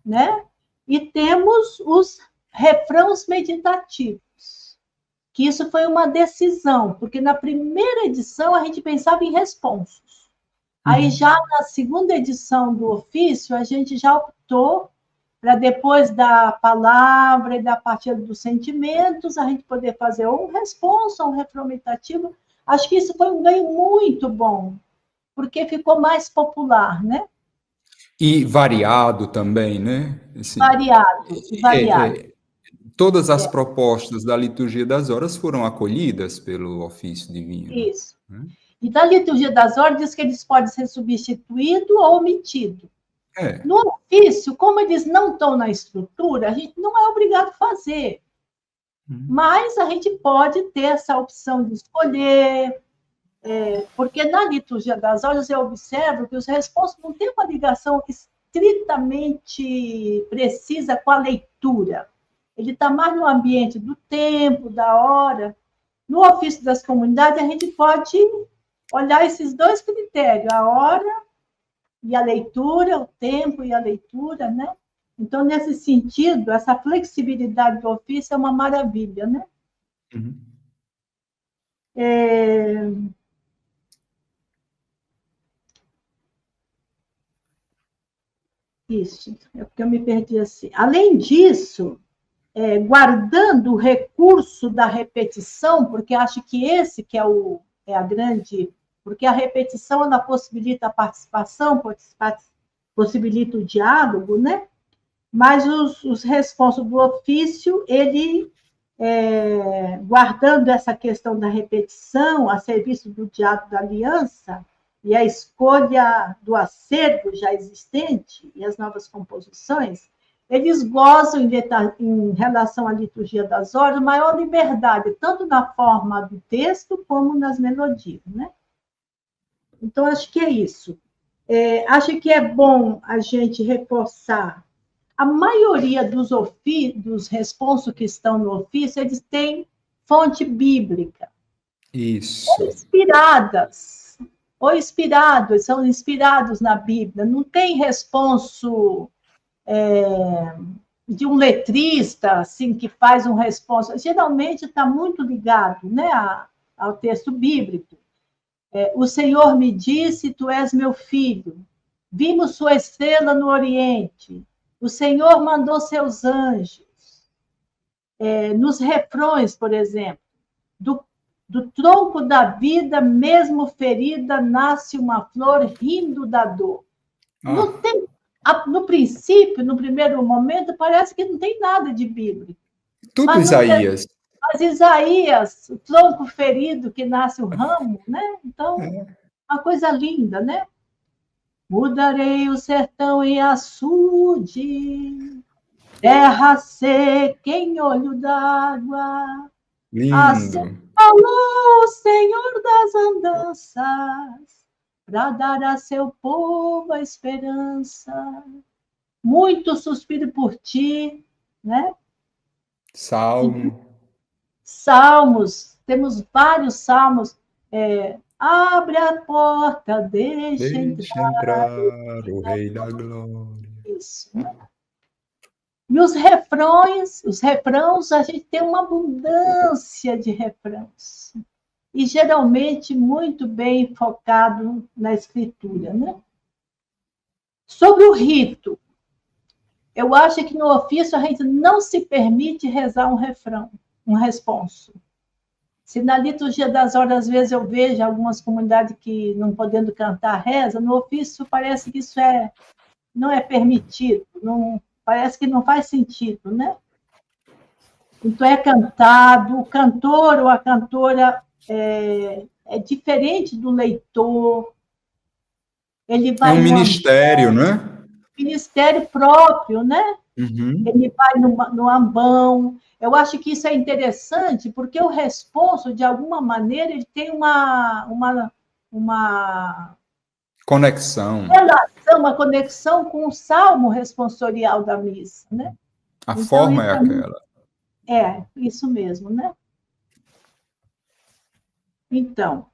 né? E temos os refrãos meditativos, que isso foi uma decisão, porque na primeira edição a gente pensava em responsos. Aí, já na segunda edição do ofício, a gente já optou para, depois da palavra e da partilha dos sentimentos, a gente poder fazer ou um responso, ou um reflexivo. Acho que isso foi um ganho muito bom, porque ficou mais popular, né? E variado também, né? Assim, Variado. Todas as propostas da liturgia das horas foram acolhidas pelo ofício divino. Isso. E da liturgia das horas diz que eles podem ser substituídos ou omitidos. No ofício, como eles não estão na estrutura, a gente não é obrigado a fazer. Mas a gente pode ter essa opção de escolher, porque na liturgia das horas eu observo que os responsos não têm uma ligação estritamente precisa com a leitura. Ele está mais no ambiente do tempo, da hora. No ofício das comunidades, a gente pode olhar esses dois critérios, a hora e a leitura, o tempo e a leitura, né? Então, nesse sentido, essa flexibilidade do ofício é uma maravilha, né? Isso, é porque eu me perdi assim. Além disso, guardando o recurso da repetição, porque acho que esse que é a grande... Porque a repetição, ela possibilita a participação, possibilita o diálogo, né? Mas os responsos do ofício, ele, guardando essa questão da repetição a serviço do diálogo da aliança e a escolha do acervo já existente e as novas composições, eles gozam, em relação à liturgia das horas, maior liberdade, tanto na forma do texto como nas melodias, né? Então, acho que é isso. Acho que é bom a gente reforçar. A maioria dos responsos que estão no ofício, eles têm fonte bíblica. Isso. Ou inspirados, são inspirados na Bíblia. Não tem responso de um letrista, assim, que faz um responso. Geralmente está muito ligado, né, ao texto bíblico. O Senhor me disse, tu és meu filho. Vimos sua estrela no Oriente. O Senhor mandou seus anjos. Nos refrões, por exemplo, do tronco da vida, mesmo ferida, nasce uma flor rindo da dor. No princípio, no primeiro momento, parece que não tem nada de bíblico. Tudo Isaías. Mas Isaías, o tronco ferido que nasce o ramo, né? Então, uma coisa linda, né? Mudarei o sertão em açude, terra seca em olho d'água. Lindo. Assim falou o Senhor das andanças, para dar a seu povo a esperança. Muito suspiro por ti, né? Salmos, temos vários salmos. Abre a porta, deixa entrar o Rei da Glória. Isso, né? E os refrãos, a gente tem uma abundância de refrãos. E geralmente muito bem focado na escritura, né? Sobre o rito, eu acho que no ofício a gente não se permite rezar um refrão, um responso. Se na liturgia das horas, às vezes, eu vejo algumas comunidades que, não podendo cantar, reza, no ofício parece que isso não é permitido, parece que não faz sentido, né? Então, é cantado, o cantor ou a cantora é diferente do leitor. Ele vai um ministério, né? Ministério próprio, né? Uhum. Ele vai no ambão. Eu acho que isso é interessante, porque o responso, de alguma maneira, ele tem uma conexão. Uma conexão com o salmo responsorial da missa, né? A forma é aquela. Isso mesmo, né? Então,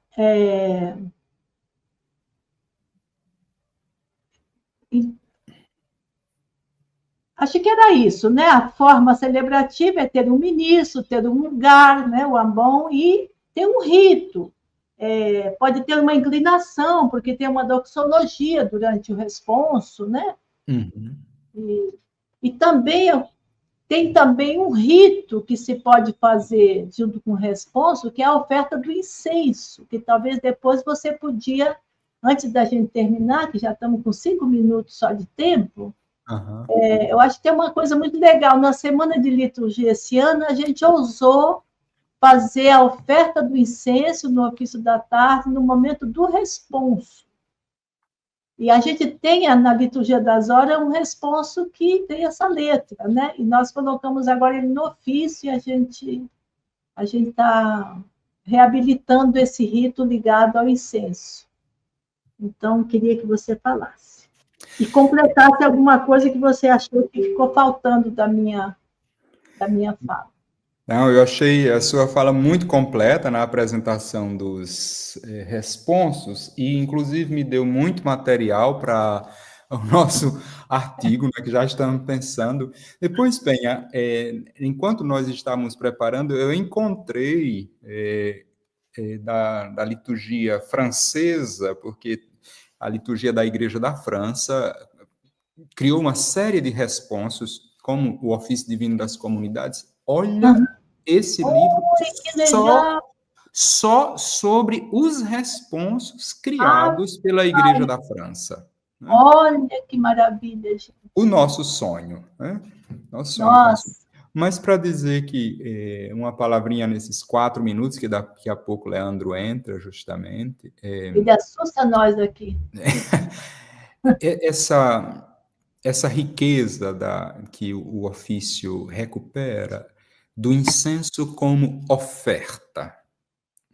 acho que era isso, né? A forma celebrativa é ter um ministro, ter um lugar, né? O ambão, e ter um rito. pode ter uma inclinação, porque tem uma doxologia durante o responso, né? Uhum. E também tem também um rito que se pode fazer junto com o responso, que é a oferta do incenso, que talvez depois você podia, antes da gente terminar, que já estamos com 5 minutos só de tempo, Uhum. eu acho que tem uma coisa muito legal. Na semana de liturgia esse ano, a gente ousou fazer a oferta do incenso no ofício da tarde, no momento do responso. E a gente tem na liturgia das horas um responso que tem essa letra, né? E nós colocamos agora ele no ofício e a gente está reabilitando esse rito ligado ao incenso. Então, queria que você falasse. E completasse alguma coisa que você achou que ficou faltando da minha fala. Não, eu achei a sua fala muito completa na apresentação dos responsos e, inclusive, me deu muito material para o nosso artigo, né, que já estamos pensando. Depois, Penha, enquanto nós estávamos preparando, eu encontrei da liturgia francesa, porque a liturgia da Igreja da França criou uma série de responsos, como o Ofício Divino das Comunidades. Olha esse livro só sobre os responsos criados pela Igreja da França. Né? Olha que maravilha, gente. O nosso sonho. Né? Nosso sonho. Nossa. Mas para dizer que uma palavrinha nesses 4 minutos, que daqui a pouco o Leandro entra, justamente. Ele assusta nós aqui. Essa riqueza que o ofício recupera do incenso como oferta.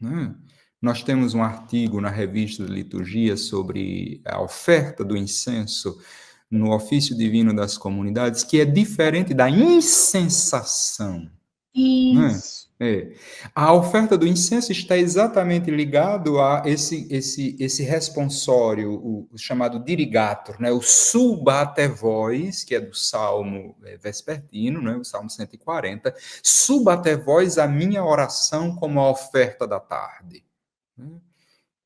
Né? Nós temos um artigo na revista de liturgia sobre a oferta do incenso no ofício divino das comunidades, que é diferente da incensação. Isso. Né? A oferta do incenso está exatamente ligado a esse responsório, o chamado dirigator, né? O subate vós, que é do Salmo vespertino, né? O Salmo 140, subate vós a minha oração como a oferta da tarde.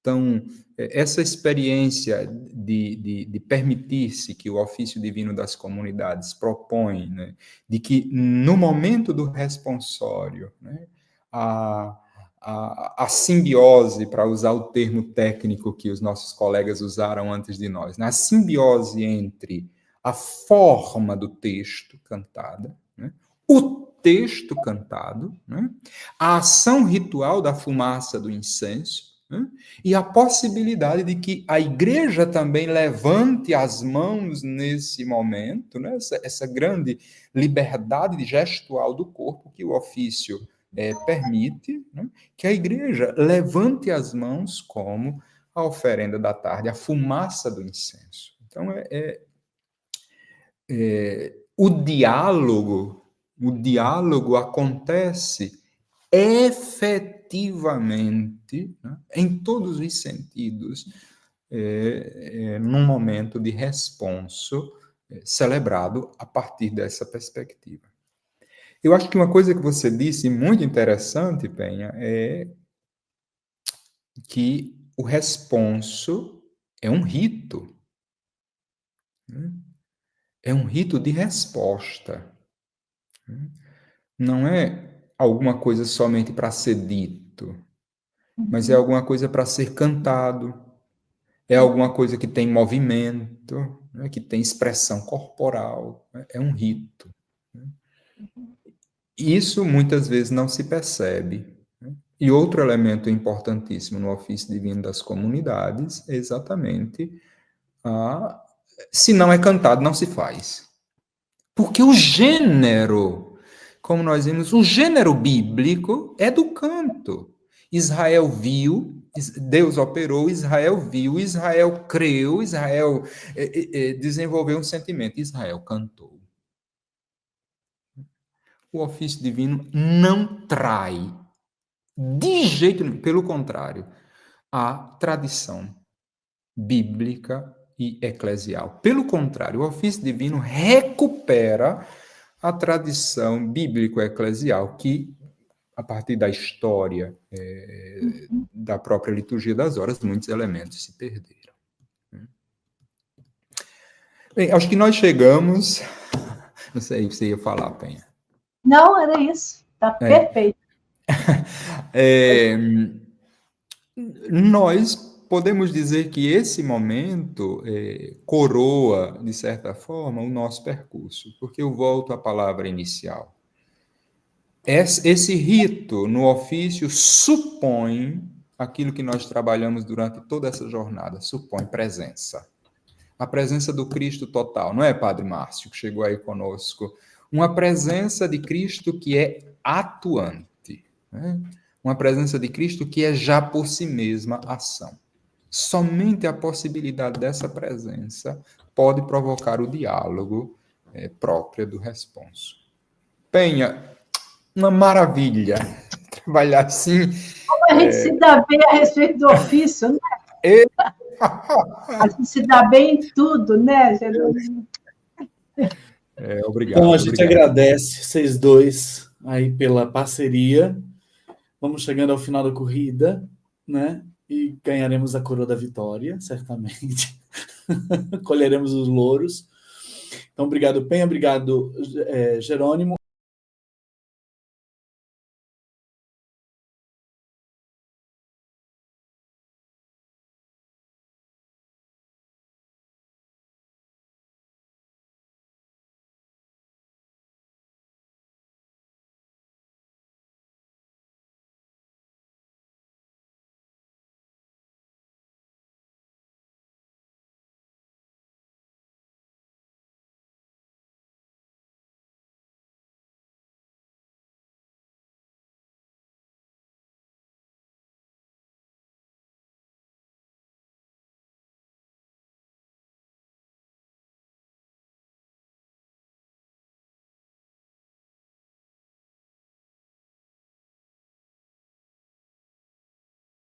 Então, essa experiência de permitir-se que o ofício divino das comunidades propõe, né, de que no momento do responsório, né, a simbiose, para usar o termo técnico que os nossos colegas usaram antes de nós, né, a simbiose entre a forma do texto cantada, né, o texto cantado, né, a ação ritual da fumaça do incenso, e a possibilidade de que a igreja também levante as mãos nesse momento, né? Essa grande liberdade gestual do corpo que o ofício permite, né? Que a igreja levante as mãos como a oferenda da tarde, a fumaça do incenso. Então, o diálogo acontece efetivamente, né, em todos os sentidos, num momento de responso celebrado a partir dessa perspectiva. Eu acho que uma coisa que você disse muito interessante, Penha, é que o responso é um rito. Né? É um rito de resposta. Né? Não é alguma coisa somente para ser dito, mas é alguma coisa para ser cantado, é alguma coisa que tem movimento, né, que tem expressão corporal, né, é um rito. Né. Isso muitas vezes não se percebe. Né. E outro elemento importantíssimo no ofício divino das comunidades é exatamente se não é cantado, não se faz. Porque o gênero, como nós vimos, o gênero bíblico é do canto. Israel viu, Deus operou, Israel viu, Israel creu, Israel desenvolveu um sentimento, Israel cantou. O ofício divino não trai, de jeito nenhum, pelo contrário, a tradição bíblica e eclesial. Pelo contrário, o ofício divino recupera a tradição bíblico-eclesial que a partir da história da própria liturgia das horas, muitos elementos se perderam. Bem, acho que nós chegamos... Não sei se você ia falar, Penha. Não, era isso. Está perfeito. Nós podemos dizer que esse momento coroa, de certa forma, o nosso percurso, porque eu volto à palavra inicial. Esse rito no ofício supõe aquilo que nós trabalhamos durante toda essa jornada, supõe presença. A presença do Cristo total, não é, Padre Márcio, que chegou aí conosco? Uma presença de Cristo que é atuante, né? Uma presença de Cristo que é já por si mesma ação. Somente a possibilidade dessa presença pode provocar o diálogo próprio do responso. Penha, uma maravilha trabalhar assim. Como a gente se dá bem a respeito do ofício, né? A gente se dá bem em tudo, né, Jerônimo? Obrigado. Então, a gente agradece vocês dois aí pela parceria. Vamos chegando ao final da corrida, né? E ganharemos a coroa da vitória, certamente. Colheremos os louros. Então, obrigado, Penha. Obrigado, Jerônimo.